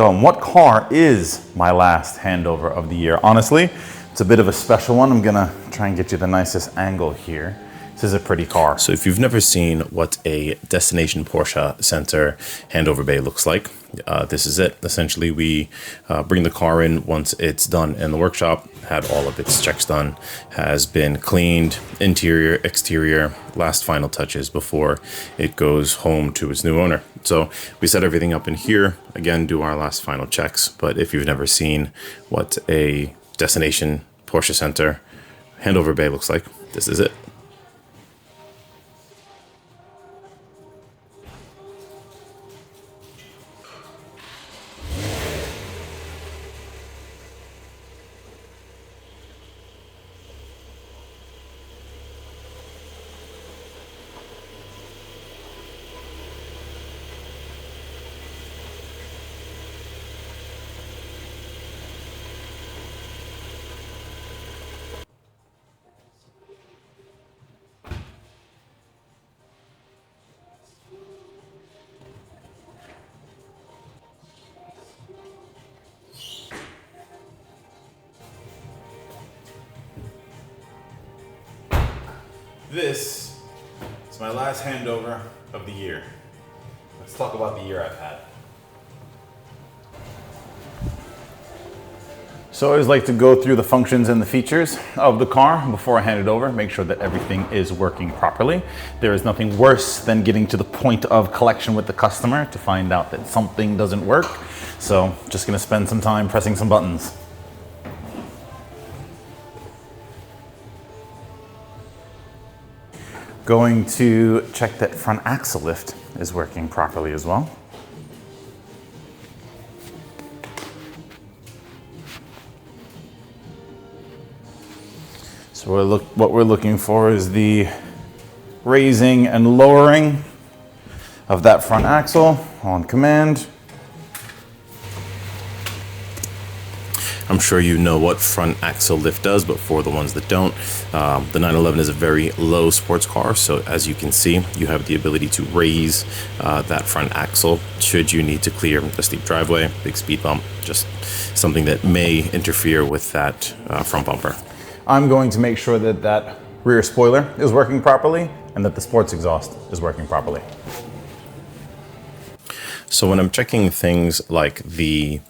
So, what car is my last handover of the year? Honestly, it's a bit of a special one. I'm gonna try and get you the nicest angle here. This is a pretty car. So if you've never seen what a destination Porsche Center handover bay looks like, this is it. Essentially, we bring the car in once it's done in the workshop, had all of its checks done, has been cleaned, interior, exterior, last final touches before it goes home to its new owner. So we set everything up in here, again, do our last final checks. But if you've never seen what a destination Porsche Center handover bay looks like, this is it. This is my last handover of the year. Let's talk about the year I've had. So I always like to go through the functions and the features of the car before I hand it over, make sure that everything is working properly. There is nothing worse than getting to the point of collection with the customer to find out that something doesn't work. So just gonna spend some time pressing some buttons. Going to check that front axle lift is working properly as well. So what we're looking for is the raising and lowering of that front axle on command. I'm sure you know what front axle lift does, but for the ones that don't, the 911 is a very low sports car. So as you can see, you have the ability to raise that front axle should you need to clear a steep driveway, big speed bump, just something that may interfere with that front bumper. I'm going to make sure that that rear spoiler is working properly and that the sports exhaust is working properly. So when I'm checking things like the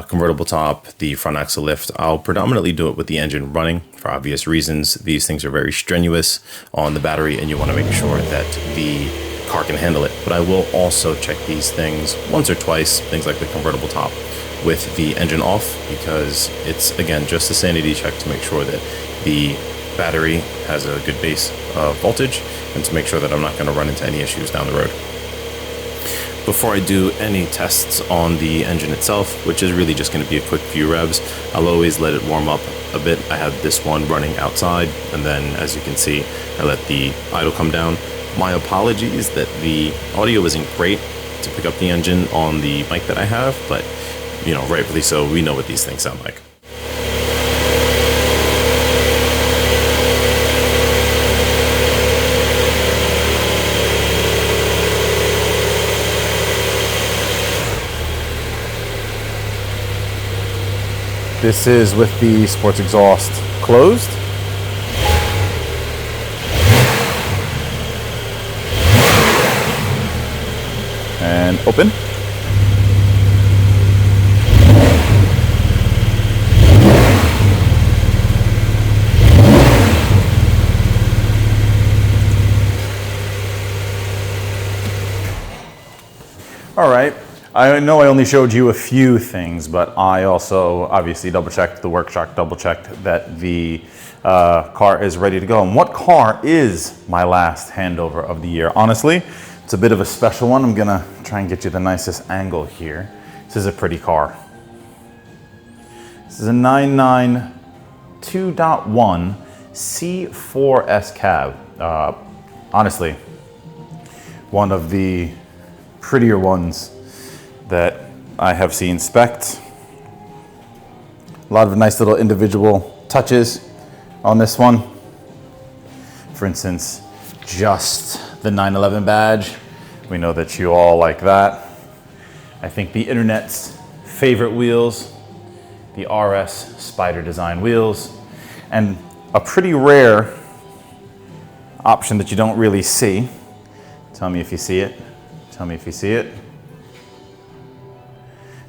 convertible top, the front axle lift, I'll predominantly do it with the engine running for obvious reasons. These things are very strenuous on the battery and you want to make sure that the car can handle it. But I will also check these things once or twice, things like the convertible top, with the engine off, because it's, again, just a sanity check to make sure that the battery has a good base of voltage and to make sure that I'm not going to run into any issues down the road. Before I do any tests on the engine itself, which is really just going to be a quick few revs, I'll always let it warm up a bit. I have this one running outside, and then as you can see, I let the idle come down. My apologies that the audio isn't great to pick up the engine on the mic that I have, but you know, rightfully so, we know what these things sound like. This is with the sports exhaust closed. And open. All right. I know I only showed you a few things, but I also obviously double-checked the workshop, double-checked that the car is ready to go. And what car is my last handover of the year? Honestly, it's a bit of a special one. I'm gonna try and get you the nicest angle here. This is a pretty car. This is a 992.1 C4S cab. Honestly, one of the prettier ones that I have seen spec'd. A lot of nice little individual touches on this one. For instance, just the 911 badge. We know that you all like that. I think the internet's favorite wheels, the RS Spider design wheels, and a pretty rare option that you don't really see. Tell me if you see it. Tell me if you see it.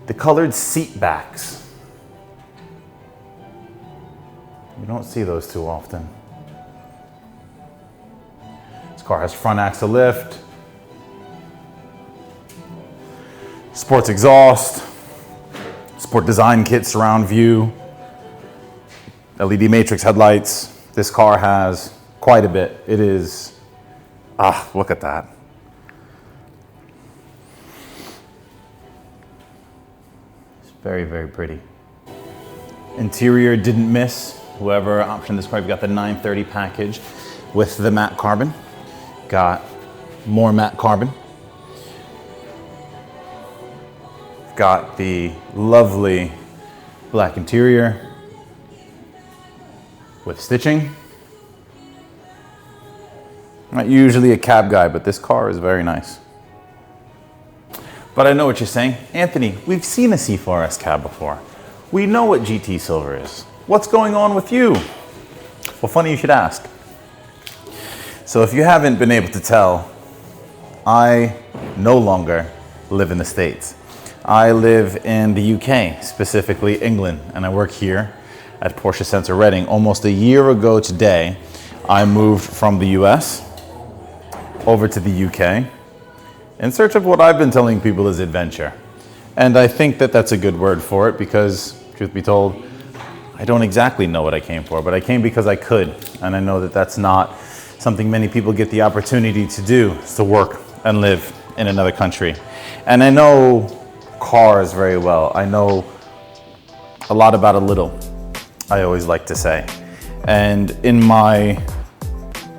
The colored seat backs. You don't see those too often. This car has front axle lift, sports exhaust, sport design kit surround view, LED matrix headlights. This car has quite a bit. It is, look at that. It's very, very pretty. Interior didn't miss. Whoever optioned this car, you've got the 930 package with the matte carbon. Got more matte carbon. Got the lovely black interior with stitching. I'm not usually a cab guy, but this car is very nice. But I know what you're saying. Anthony, we've seen a C4S cab before. We know what GT Silver is. What's going on with you? Well, funny you should ask. So if you haven't been able to tell, I no longer live in the States. I live in the UK, specifically England, and I work here at Porsche Center Reading. Almost a year ago today, I moved from the US over to the UK in search of what I've been telling people is adventure. And I think that that's a good word for it because, truth be told, I don't exactly know what I came for, but I came because I could. And I know that that's not something many people get the opportunity to do, is to work and live in another country. And I know cars very well. I know a lot about a little, I always like to say. And in my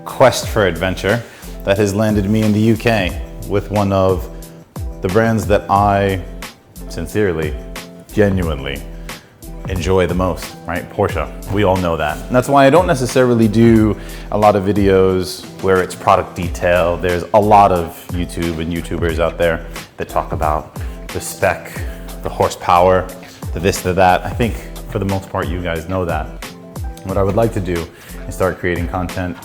quest for adventure, that has landed me in the UK with one of the brands that I sincerely, genuinely enjoy the most, right? Porsche. We all know that. And that's why I don't necessarily do a lot of videos where it's product detail. There's a lot of YouTube and YouTubers out there that talk about the spec, the horsepower, the this, the that. I think for the most part, you guys know that. What I would like to do is start creating content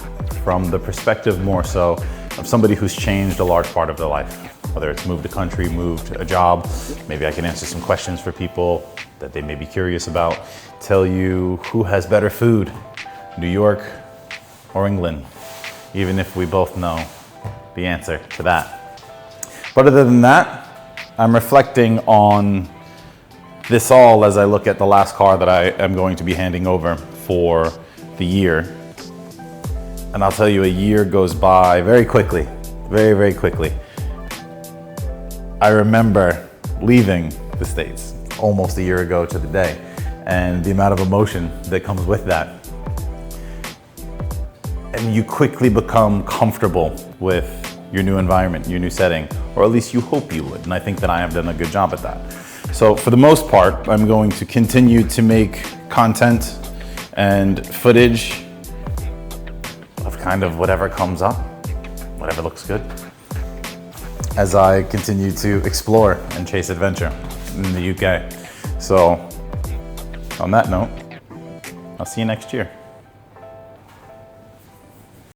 from the perspective more so of somebody who's changed a large part of their life. Whether it's moved a country, moved a job, maybe I can answer some questions for people that they may be curious about. Tell you who has better food, New York or England, even if we both know the answer to that. But other than that, I'm reflecting on this all as I look at the last car that I am going to be handing over for the year. And I'll tell you, a year goes by very quickly, very, very quickly. I remember leaving the States almost a year ago to the day, and the amount of emotion that comes with that. And you quickly become comfortable with your new environment, your new setting, or at least you hope you would. And I think that I have done a good job at that. So for the most part, I'm going to continue to make content and footage of kind of whatever comes up, whatever looks good, as I continue to explore and chase adventure in the UK. So on that note, I'll see you next year.